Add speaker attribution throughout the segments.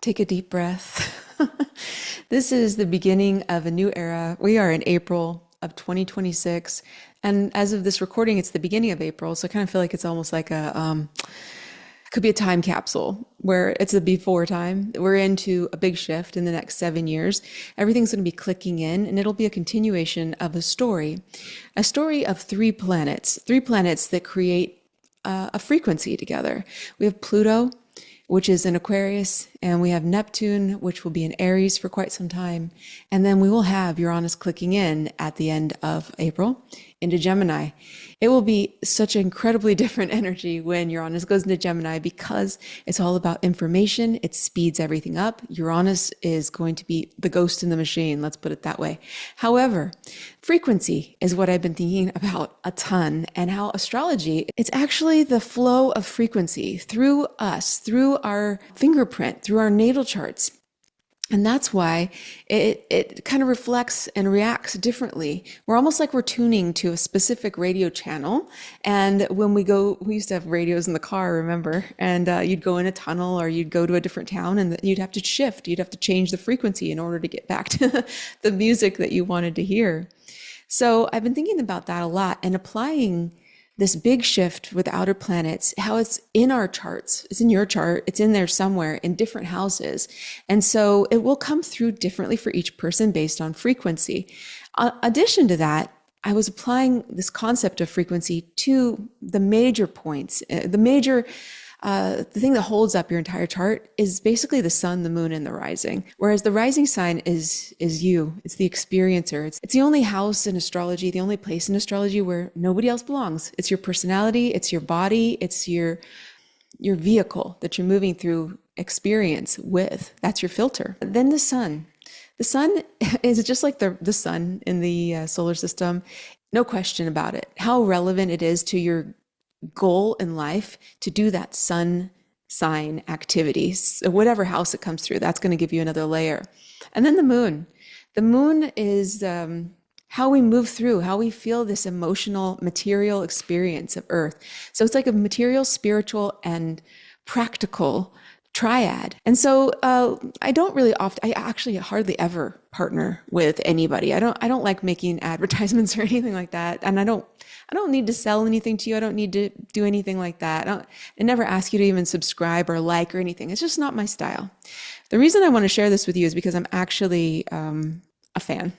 Speaker 1: Take a deep breath. This is the beginning of a new era. We are in April of 2026. And as of this recording, it's the beginning of April. So I kind of feel like it's almost like could be a time capsule where it's a before time. We're into a big shift in the next 7 years. Everything's going to be clicking in, and it'll be a continuation of a story of three planets that create a frequency together. We have Pluto, which is in Aquarius, and we have Neptune, which will be in Aries for quite some time. And then we will have Uranus clicking in at the end of April into Gemini. It will be such an incredibly different energy when Uranus goes into Gemini because it's all about information. It speeds everything up. Uranus is going to be the ghost in the machine, let's put it that way. However, frequency is what I've been thinking about a ton, and how astrology, it's actually the flow of frequency through us, through our fingerprint, through our natal charts. And that's why it kind of reflects and reacts differently. We're almost like we're tuning to a specific radio channel. And when we used to have radios in the car, remember? And you'd go in a tunnel or you'd go to a different town and you'd have to shift. You'd have to change the frequency in order to get back to the music that you wanted to hear. So I've been thinking about that a lot and applying this big shift with outer planets, how it's in our charts. It's in your chart. It's in there somewhere in different houses. And so it will come through differently for each person based on frequency. Addition to that, I was applying this concept of frequency to the major points. The thing that holds up your entire chart is basically the sun, the moon, and the rising. Whereas the rising sign is you. It's the experiencer. It's the only house in astrology, the only place in astrology where nobody else belongs. It's your personality, it's your body, it's your vehicle that you're moving through experience with. That's your filter. Then the sun. The sun is just like the sun in the solar system. No question about it. How relevant it is to your goal in life to do that sun sign activity. So whatever house it comes through, that's going to give you another layer. And then the moon. The moon is how we move through, how we feel this emotional, material experience of Earth. So it's like a material, spiritual, and practical triad. And so I don't really I actually hardly ever partner with anybody. I don't like making advertisements or anything like that. And I don't need to sell anything to you. I don't need to do anything like that. I never ask you to even subscribe or like or anything. It's just not my style. The reason I want to share this with you is because I'm actually a fan.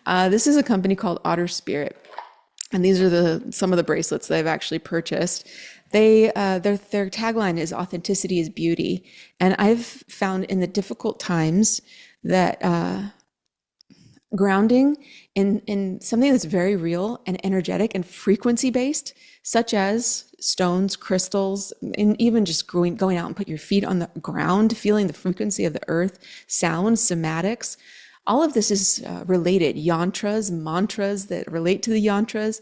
Speaker 1: This is a company called Otter Spirit. And these are some of the bracelets that I've actually purchased. Their tagline is authenticity is beauty. And I've found in the difficult times that grounding in something that's very real and energetic and frequency based, such as stones, crystals, and even just going out and put your feet on the ground, feeling the frequency of the earth, sounds, somatics. All of this is related. Yantras, mantras that relate to the yantras,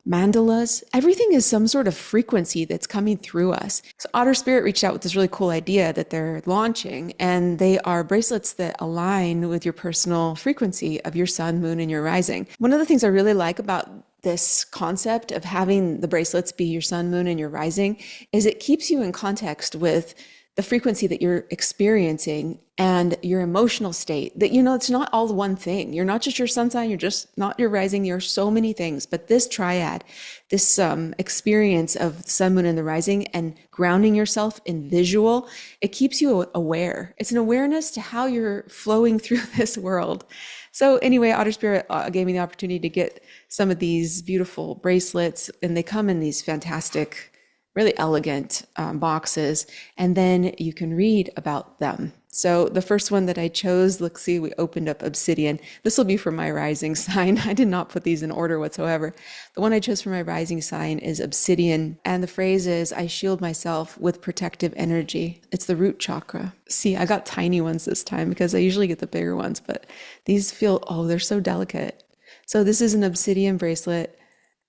Speaker 1: mandalas, everything is some sort of frequency that's coming through us. So Otter Spirit reached out with this really cool idea that they're launching, and they are bracelets that align with your personal frequency of your sun, moon, and your rising. One of the things I really like about this concept of having the bracelets be your sun, moon, and your rising is it keeps you in context with the frequency that you're experiencing and your emotional state, that, it's not all one thing. You're not just your sun sign, you're just not your rising. There are so many things, but this triad, this experience of the sun, moon, and the rising, and grounding yourself in visual, it keeps you aware. It's an awareness to how you're flowing through this world. So anyway, Otter Spirit gave me the opportunity to get some of these beautiful bracelets, and they come in these fantastic, really elegant boxes, and then you can read about them. So the first one that I chose, let's see, we opened up Obsidian. This will be for my rising sign. I did not put these in order whatsoever. The one I chose for my rising sign is Obsidian, and the phrase is, I shield myself with protective energy. It's the root chakra. See, I got tiny ones this time because I usually get the bigger ones, but these feel, they're so delicate. So this is an Obsidian bracelet.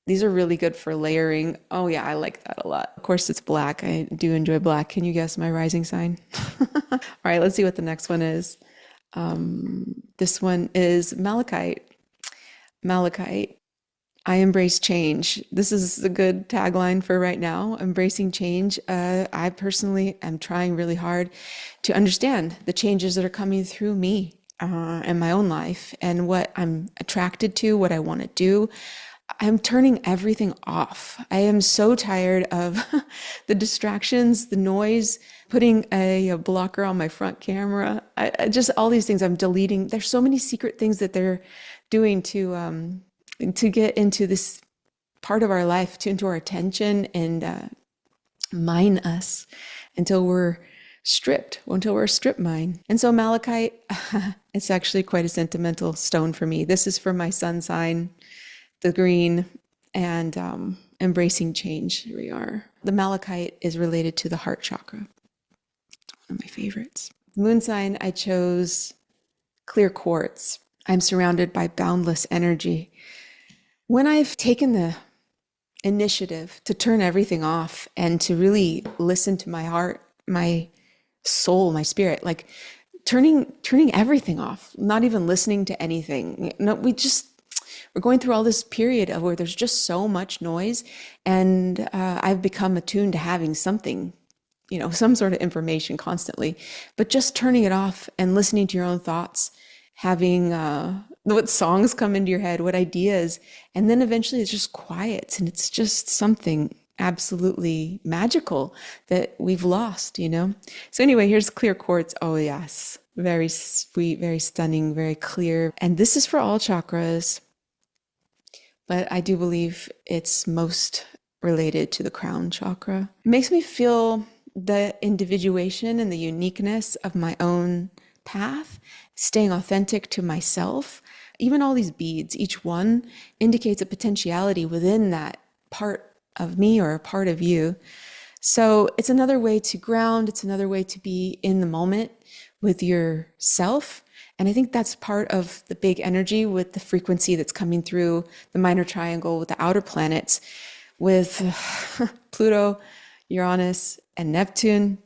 Speaker 1: These are really good for layering. Oh yeah, I like that a lot. Of course, it's black. I do enjoy black. Can you guess my rising sign? All right, let's see what the next one is. This one is malachite. Malachite. I embrace change. This is a good tagline for right now, embracing change. I personally am trying really hard to understand the changes that are coming through me in my own life and what I'm attracted to, what I want to do. I'm turning everything off. I am so tired of the distractions, the noise, putting a blocker on my front camera. I just all these things I'm deleting. There's so many secret things that they're doing to get into this part of our life, to into our attention and mine us until we're stripped, until we're a strip mine. And so malachite, it's actually quite a sentimental stone for me. This is for my sun sign, the green, and embracing change. Here we are. The malachite is related to the heart chakra, one of my favorites. Moon sign, I chose clear quartz. I'm surrounded by boundless energy. When I've taken the initiative to turn everything off and to really listen to my heart, my soul, my spirit, like turning everything off, not even listening to anything. No, we're going through all this period of where there's just so much noise, and I've become attuned to having something, some sort of information constantly, but just turning it off and listening to your own thoughts, having what songs come into your head, what ideas, and then eventually it's just quiet, and it's just something absolutely magical that we've lost. So anyway, here's clear quartz. Oh yes, very sweet, very stunning, very clear. And this is for all chakras, but I do believe it's most related to the crown chakra. It makes me feel the individuation and the uniqueness of my own path, staying authentic to myself. Even all these beads, each one indicates a potentiality within that part of me or a part of you. So it's another way to ground. It's another way to be in the moment with yourself. And I think that's part of the big energy with the frequency that's coming through the minor triangle with the outer planets, with Pluto, Uranus, and Neptune,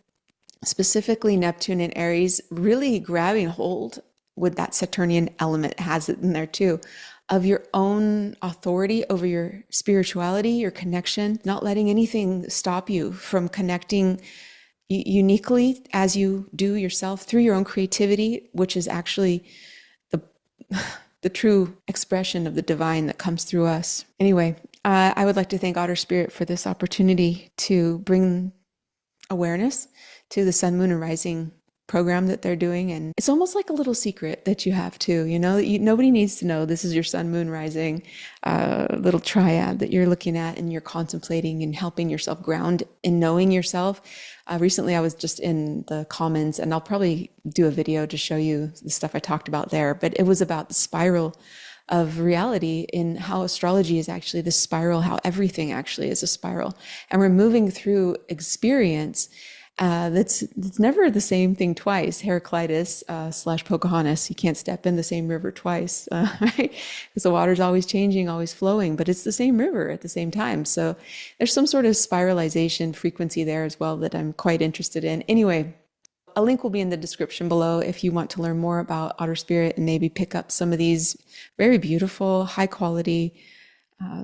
Speaker 1: specifically Neptune in Aries, really grabbing hold with that Saturnian element, has it in there too, of your own authority over your spirituality, your connection, not letting anything stop you from connecting uniquely as you do yourself through your own creativity, which is actually the the true expression of the divine that comes through us. Anyway, I would like to thank Otter Spirit for this opportunity to bring awareness to the Sun, Moon, and Rising program that they're doing. And it's almost like a little secret that you have too, nobody needs to know this is your Sun, Moon, Rising little triad that you're looking at and you're contemplating and helping yourself ground in knowing yourself. Recently, I was just in the comments, and I'll probably do a video to show you the stuff I talked about there, but it was about the spiral of reality, in how astrology is actually the spiral, how everything actually is a spiral. And we're moving through experience that's never the same thing twice. Heraclitus / Pocahontas, you can't step in the same river twice, right? Because the water's always changing, always flowing, but it's the same river at the same time. So there's some sort of spiralization frequency there as well that I'm quite interested in. Anyway, a link will be in the description below if you want to learn more about Otter Spirit and maybe pick up some of these very beautiful, high quality,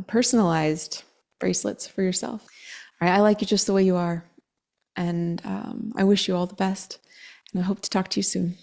Speaker 1: personalized bracelets for yourself. All right, I like you just the way you are. And I wish you all the best. And I hope to talk to you soon.